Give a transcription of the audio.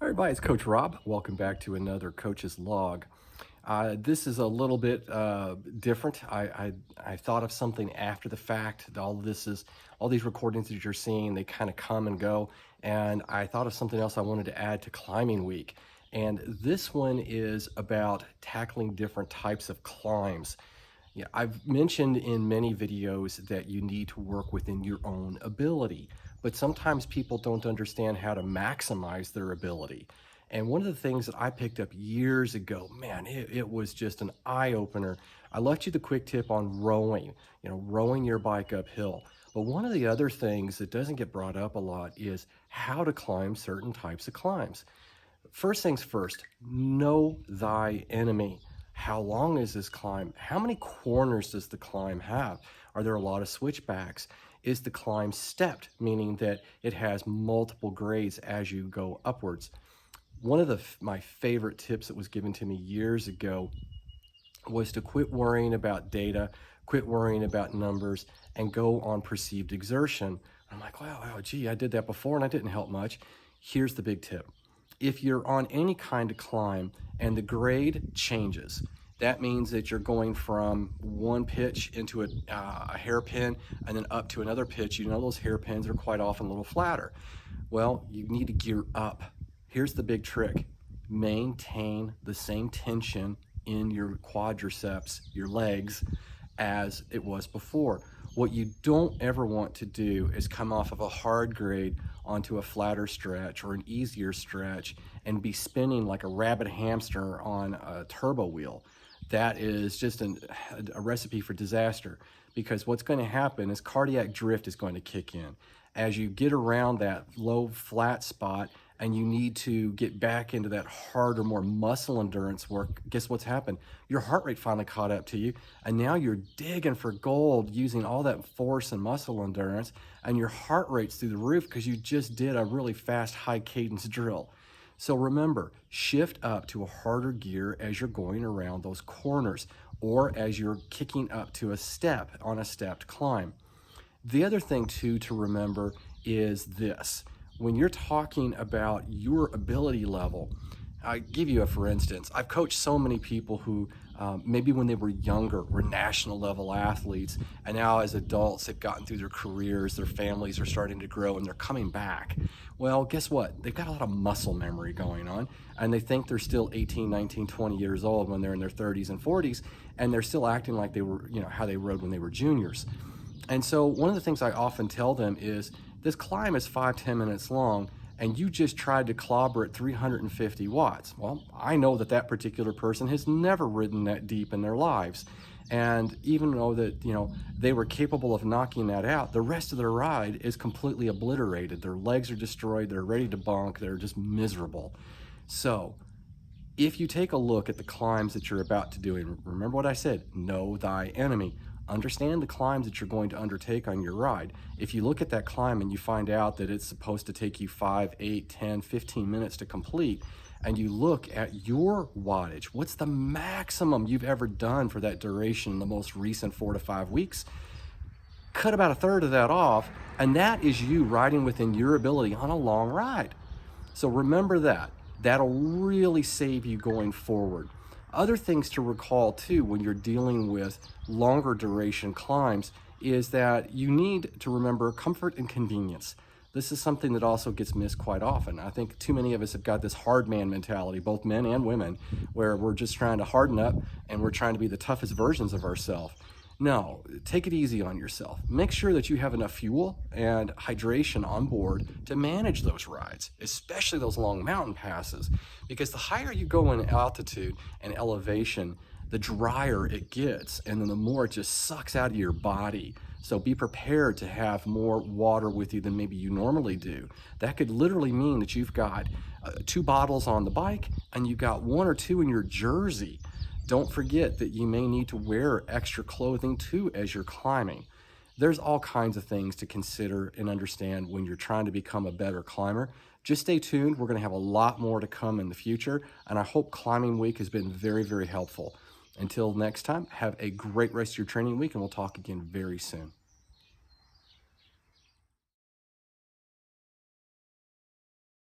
All right, everybody, it's Coach Rob. Welcome back to another Coach's Log. This is a little bit different. I thought of something after the fact. All these recordings that you're seeing. They kind of come and go, and I thought of something else I wanted to add to Climbing Week. And this one is about tackling different types of climbs. Yeah, I've mentioned in many videos that you need to work within your own ability, but sometimes people don't understand how to maximize their ability. And one of the things that I picked up years ago, man, it was just an eye opener. I left you the quick tip on rowing, rowing your bike uphill. But one of the other things that doesn't get brought up a lot is how to climb certain types of climbs. First things first, know thy enemy. How long is this climb? How many corners does the climb have? Are there a lot of switchbacks? Is the climb stepped, meaning that it has multiple grades as you go upwards? One of my favorite tips that was given to me years ago was to quit worrying about data, quit worrying about numbers, and go on perceived exertion. I'm like, wow, gee, I did that before and I didn't help much. Here's the big tip. If you're on any kind of climb and the grade changes, that means that you're going from one pitch into a hairpin and then up to another pitch. You know those hairpins are quite often a little flatter. Well, you need to gear up. Here's the big trick. Maintain the same tension in your quadriceps, your legs, as it was before. What you don't ever want to do is come off of a hard grade onto a flatter stretch or an easier stretch and be spinning like a rabid hamster on a turbo wheel. That is just a recipe for disaster, because what's going to happen is cardiac drift is going to kick in. As you get around that low flat spot and you need to get back into that harder, more muscle endurance work, guess what's happened? Your heart rate finally caught up to you, and now you're digging for gold using all that force and muscle endurance, and your heart rate's through the roof because you just did a really fast, high cadence drill. So remember, shift up to a harder gear as you're going around those corners or as you're kicking up to a step on a stepped climb. The other thing too to remember is this. When you're talking about your ability level, I give you a for instance. I've coached so many people who maybe when they were younger were national level athletes, and now as adults they've gotten through their careers, their families are starting to grow, and they're coming back. Well, guess what? They've got a lot of muscle memory going on, and they think they're still 18, 19, 20 years old when they're in their 30s and 40s, and they're still acting like they were, how they rode when they were juniors. And so one of the things I often tell them is this climb is 5-10 minutes long, and you just tried to clobber at 350 watts. Well, I know that that particular person has never ridden that deep in their lives. And even though that, they were capable of knocking that out, the rest of their ride is completely obliterated. Their legs are destroyed. They're ready to bonk. They're just miserable. So if you take a look at the climbs that you're about to do, and remember what I said, know thy enemy. Understand the climbs that you're going to undertake on your ride. If you look at that climb and you find out that it's supposed to take you 5, 8, 10, 15 minutes to complete, and you look at your wattage, what's the maximum you've ever done for that duration in the most recent 4 to 5 weeks? Cut about a third of that off, and that is you riding within your ability on a long ride. So remember that. That'll really save you going forward. Other things to recall too when you're dealing with longer duration climbs is that you need to remember comfort and convenience. This is something that also gets missed quite often. I think too many of us have got this hard man mentality, both men and women, where we're just trying to harden up and we're trying to be the toughest versions of ourselves. No, take it easy on yourself. Make sure that you have enough fuel and hydration on board to manage those rides, especially those long mountain passes, because the higher you go in altitude and elevation, the drier it gets, and then the more it just sucks out of your body. So be prepared to have more water with you than maybe you normally do. That could literally mean that you've got 2 bottles on the bike and you've got 1 or 2 in your jersey. Don't forget that you may need to wear extra clothing too as you're climbing. There's all kinds of things to consider and understand when you're trying to become a better climber. Just stay tuned. We're going to have a lot more to come in the future, and I hope Climbing Week has been very, very helpful. Until next time, have a great rest of your training week, and we'll talk again very soon.